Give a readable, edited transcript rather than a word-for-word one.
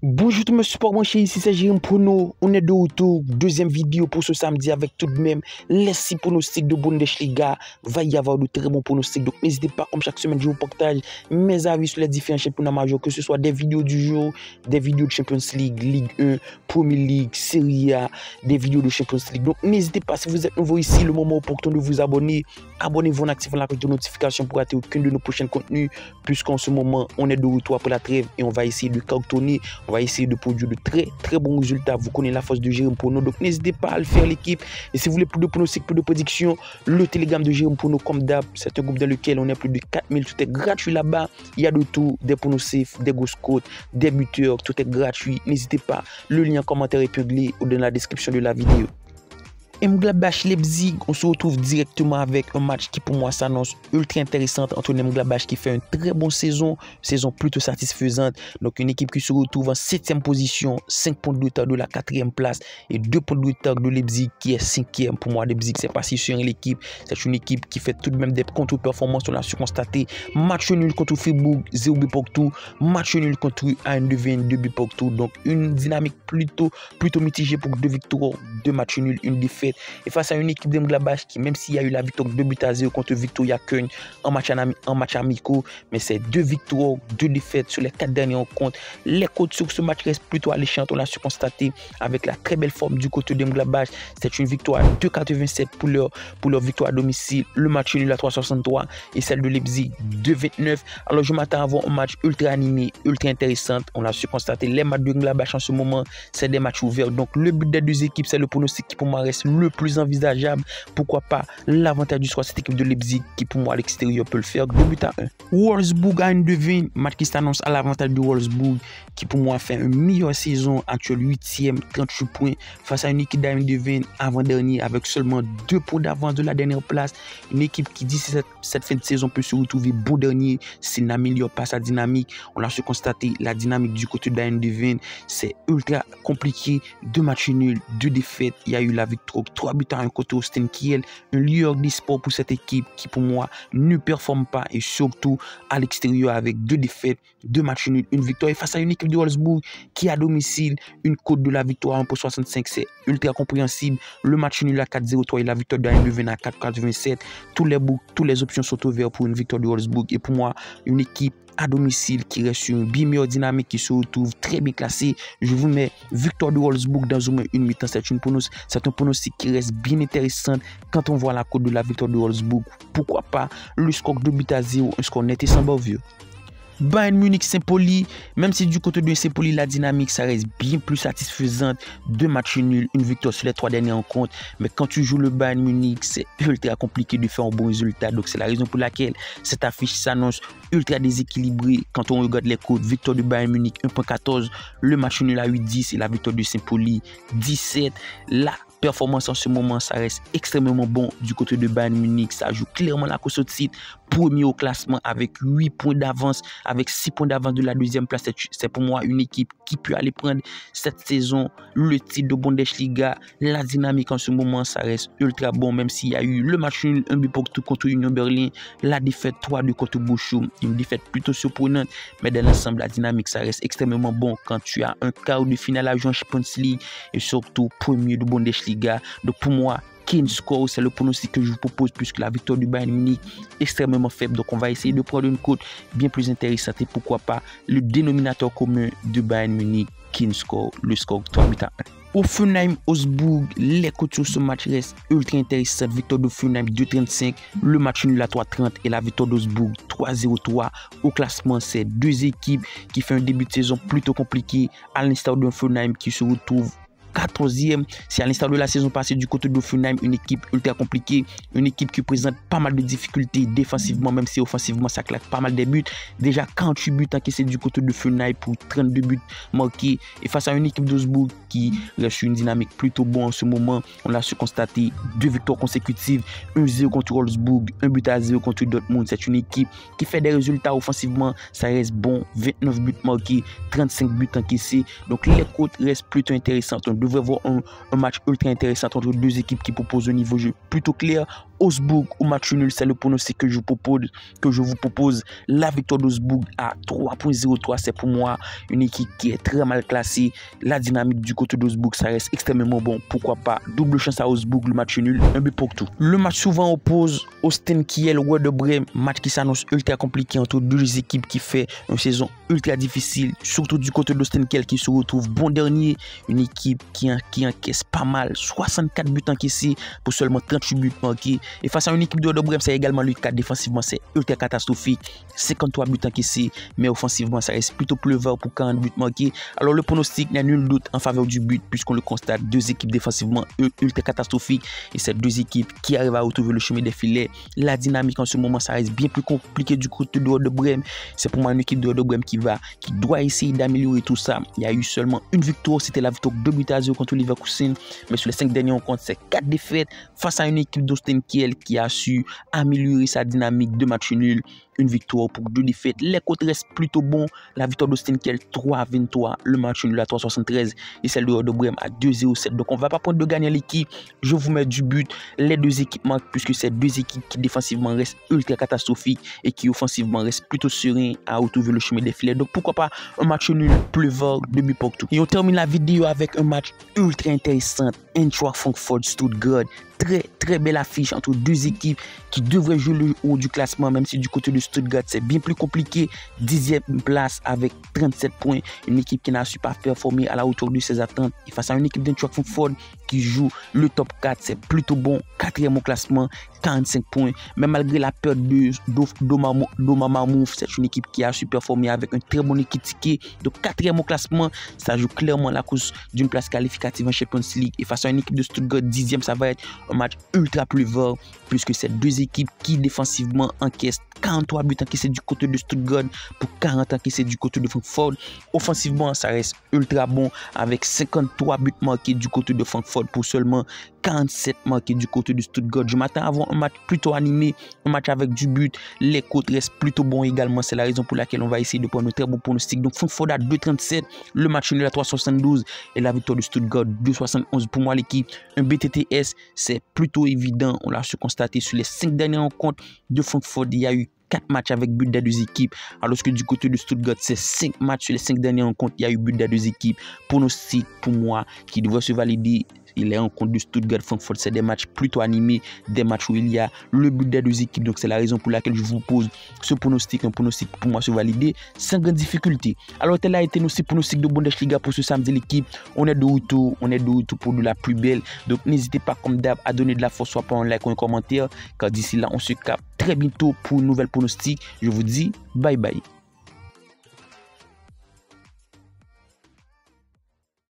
Bonjour tout le monde, support branché, ici c'est Jérôme Prono. On est de retour, deuxième vidéo pour ce samedi avec tout de même les 6 pronostics de Bundesliga. Va y avoir de très bons pronostics, donc n'hésitez pas, comme chaque semaine je vous partage mes avis sur les différents championnats majeurs, que ce soit des vidéos du jour, des vidéos de Champions League, Ligue 1, Premier League, Serie A, des vidéos de Champions League. Donc n'hésitez pas, si vous êtes nouveau ici, le moment opportun de vous abonner. Abonnez-vous en activant la cloche de notification pour rater aucun de nos prochains contenus, puisqu'en ce moment on est de retour après la trêve et on va essayer de cartonner. On va essayer de produire de très bons résultats. Vous connaissez la force de Jérôme Prono, donc n'hésitez pas à le faire l'équipe. Et si vous voulez plus de pronostics, plus de prédictions, le Telegram de Jérôme Prono comme d'hab, c'est un groupe dans lequel on est plus de 4000, tout est gratuit là-bas. Il y a de tout, des pronostics, des grosses cotes, des buteurs, tout est gratuit. N'hésitez pas, le lien en commentaire épinglé ou dans la description de la vidéo. Mönchengladbach Leipzig, on se retrouve directement avec un match qui pour moi s'annonce ultra intéressant entre Mönchengladbach qui fait une très bonne saison plutôt satisfaisante. Donc une équipe qui se retrouve en 7e position, 5 points de retard de la 4e place et 2 points de retard de Leipzig qui est 5e. Pour moi, Leipzig c'est pas si sûr l'équipe, c'est une équipe qui fait tout de même des contre-performances, on l'a su constater. Match nul contre Fribourg, 0 but partout, match nul contre Eindhoven, 2 buts partout. Donc une dynamique plutôt mitigée pour 2 victoires, 2 matchs nuls, une défaite. Et face à une équipe de Mönchengladbach qui, même s'il y a eu la victoire 2 buts à 0 contre Viktoria Köln en match amicaux, mais c'est 2 victoires, 2 défaites sur les 4 derniers rencontres. Les cotes sur ce match restent plutôt alléchantes, on l'a su constater avec la très belle forme du côté de Mönchengladbach. C'est une victoire à 2,87 pour leur victoire à domicile, le match nul à 3,63 et celle de Leipzig 2,29. Alors je m'attends à voir un match ultra animé, ultra intéressant. On l'a su constater, les matchs de Mönchengladbach en ce moment, c'est des matchs ouverts. Donc le but des deux équipes, c'est le pronostic qui pour moi reste le plus envisageable. Pourquoi pas l'avantage du soir, cette équipe de Leipzig qui pour moi à l'extérieur peut le faire. 2 buts à 1. Wolfsburg à Eindhoven, match qui s'annonce à l'avantage de Wolfsburg qui pour moi fait une meilleure saison, actuelle 8e, 38 points face à une équipe d'Eindhoven avant-dernier avec seulement 2 points d'avance de la dernière place. Une équipe qui d'ici cette fin de saison peut se retrouver bon dernier s'il n'améliore pas sa dynamique. On a su constater la dynamique du côté d'Eindhoven, c'est ultra compliqué. 2 matchs nuls, 2 défaites. Il y a eu la victoire 3 buts à 1 côté Austin Kiel, un lieu d'espoir pour cette équipe qui pour moi ne performe pas et surtout à l'extérieur avec 2 défaites, 2 matchs nuls, une victoire. Et face à une équipe de Wolfsburg qui à domicile, une cote de la victoire à 1,65, c'est ultra compréhensible. Le match nul à 4,03 et la victoire d'Eindhoven à 4,87. Toutes les options sont ouvertes pour une victoire de Wolfsburg et pour moi une équipe à domicile qui reste sur une bien meilleure dynamique, qui se retrouve très bien classée. Je vous mets victoire de Wolfsburg dans au moins une mi-temps. C'est un pronostic qui reste bien intéressant quand on voit la cote de la victoire de Wolfsburg. Pourquoi pas le score 2 buts à 0, un score net et sans bavure. Bayern Munich Saint-Pauli, même si du côté de Saint-Pauli la dynamique ça reste bien plus satisfaisante, 2 matchs nuls, une victoire sur les 3 derniers rencontres, mais quand tu joues le Bayern Munich c'est ultra compliqué de faire un bon résultat, donc c'est la raison pour laquelle cette affiche s'annonce ultra déséquilibrée. Quand on regarde les codes, victoire du Bayern Munich 1,14, le match nul à 8,10 et la victoire de Saint-Pauli 17. La performance en ce moment ça reste extrêmement bon du côté de Bayern Munich, ça joue clairement la course au titre, premier au classement avec 8 points d'avance, avec 6 points d'avance de la 2e place. C'est pour moi une équipe qui peut aller prendre cette saison le titre de Bundesliga. La dynamique en ce moment ça reste ultra bon, même s'il y a eu le match nul, un but partout contre Union Berlin, la défaite 3-2 contre Bochum, une défaite plutôt surprenante, mais dans l'ensemble la dynamique ça reste extrêmement bon quand tu as un quart de finale à jouer en Champions League et surtout premier de Bundesliga. Donc pour moi Kane score, c'est le pronostic que je vous propose puisque la victoire du Bayern Munich est extrêmement faible. Donc on va essayer de prendre une cote bien plus intéressante et pourquoi pas le dénominateur commun de Bayern Munich, Kane score, le score 3 buts à 1. Hoffenheim Augsbourg, les cotes sur ce match restent ultra intéressantes. Victoire d'Hoffenheim 2,35, le match nul à 3,30 et la victoire d'Augsbourg 3,03. Au classement, c'est 2 équipes qui font un début de saison plutôt compliqué, à l'instar d'Hoffenheim qui se retrouve 14e, c'est à l'instar de la saison passée du côté d'Hoffenheim, une équipe ultra compliquée, une équipe qui présente pas mal de difficultés défensivement, même si offensivement ça claque pas mal des buts. Déjà 48 buts encaissés du côté d'Hoffenheim pour 32 buts marqués. Et face à une équipe d'Augsbourg qui reste une dynamique plutôt bonne en ce moment, on l'a su constater 2 victoires consécutives, 1-0 contre Wolfsburg, 1 but à 0 contre Dortmund. C'est une équipe qui fait des résultats offensivement, ça reste bon, 29 buts marqués, 35 buts encaissés. Donc les cotes restent plutôt intéressantes. On devrait voir un match ultra intéressant entre 2 équipes qui proposent un niveau de jeu plutôt clair. Augsbourg ou match nul, c'est le pronostic que je vous propose. La victoire d'Augsbourg à 3.03, c'est pour moi une équipe qui est très mal classée. La dynamique du côté d'Augsbourg, ça reste extrêmement bon. Pourquoi pas? Double chance à Augsbourg, le match nul, un but pour tout. Le match souvent oppose Holstein Kiel, Werder Bremen, match qui s'annonce ultra compliqué entre deux équipes qui fait une saison ultra difficile, surtout du côté d'Holstein Kiel qui se retrouve bon dernier, une équipe qui encaisse pas mal, 64 buts encaissés pour seulement 38 buts marqués. Et face à une équipe de Werder Bremen, c'est également le cas défensivement, c'est ultra catastrophique, 53 buts encaissés, mais offensivement, ça reste plutôt pleuveur pour 40 buts marqués. Alors le pronostic n'a nul doute en faveur du but, puisqu'on le constate, deux équipes défensivement ultra catastrophiques, et ces deux équipes qui arrivent à retrouver le chemin des filets. La dynamique en ce moment, ça reste bien plus compliqué du côté de Werder Bremen. C'est pour moi une équipe de Werder Bremen qui doit essayer d'améliorer tout ça. Il y a eu seulement une victoire, c'était la victoire 2-0 contre Leverkusen, mais sur les 5 derniers rencontres, c'est 4 défaites face à une équipe d'Holstein Kiel qui a su améliorer sa dynamique de match nul. Une victoire pour 2 défaites. Les côtes restent plutôt bons. La victoire d'Holstein Kiel 3-23, le match nul à 3-73 et celle de Werder Bremen à 2-0-7. Donc on va pas prendre de gagner l'équipe. Je vous mets du but. Les deux équipes manquent puisque c'est deux équipes qui défensivement restent ultra catastrophiques et qui offensivement restent plutôt sereins à retrouver le chemin des filets. Donc pourquoi pas un match nul, pleuveur, 2 buts pour tout. Et on termine la vidéo avec un match ultra intéressant. Eintracht Francfort-Stuttgart. Très belle affiche entre deux équipes qui devraient jouer le haut du classement, même si du côté de Stuttgart c'est bien plus compliqué. 10e place avec 37 points, une équipe qui n'a su pas performer à la hauteur de ses attentes, et face à une équipe d'Eintracht Francfort qui joue le top 4, c'est plutôt bon. 4e au classement, 45 points, mais malgré la perte de Domamamouf, c'est une équipe qui a su performer avec un très bon équipe ticket. Donc 4e au classement, ça joue clairement la course d'une place qualificative en Champions League, et face à une équipe de Stuttgart 10e, ça va être un match ultra pleuveur, puisque c'est deux équipes qui défensivement encaissent 43 buts encaissés du côté de Stuttgart pour 40 encaissés du côté de Francfort. Offensivement, ça reste ultra bon avec 53 buts marqués du côté de Francfort pour seulement 47 marqués du côté de Stuttgart. Je m'attends à avoir un match plutôt animé, un match avec du but. Les côtes restent plutôt bons également. C'est la raison pour laquelle on va essayer de prendre un très bon pronostic. Donc Francfort à 2,37, le match nul à 3,72 et la victoire de Stuttgart 2,71. Pour moi, l'équipe, un BTTS, c'est plutôt évident. On l'a su constater sur les 5 dernières rencontres de Francfort. Il y a eu 4 matchs avec but des deux équipes, alors que du côté de Stuttgart, c'est 5 matchs sur les 5 dernières rencontres, il y a eu but des deux équipes. Pronostic pour moi qui devrait se valider. Les rencontres de Stuttgart-Francfort, c'est des matchs plutôt animés, des matchs où il y a le but des deux équipes. Donc c'est la raison pour laquelle je vous pose ce pronostic, un pronostic pour moi se valider sans grande difficulté. Alors tel a été nos 6 pronostics de Bundesliga pour ce samedi l'équipe. On est de retour pour de la plus belle. Donc n'hésitez pas comme d'hab à donner de la force, soit par un like ou un commentaire. Car d'ici là, on se capte très bientôt pour une nouvelle pronostic. Je vous dis bye bye.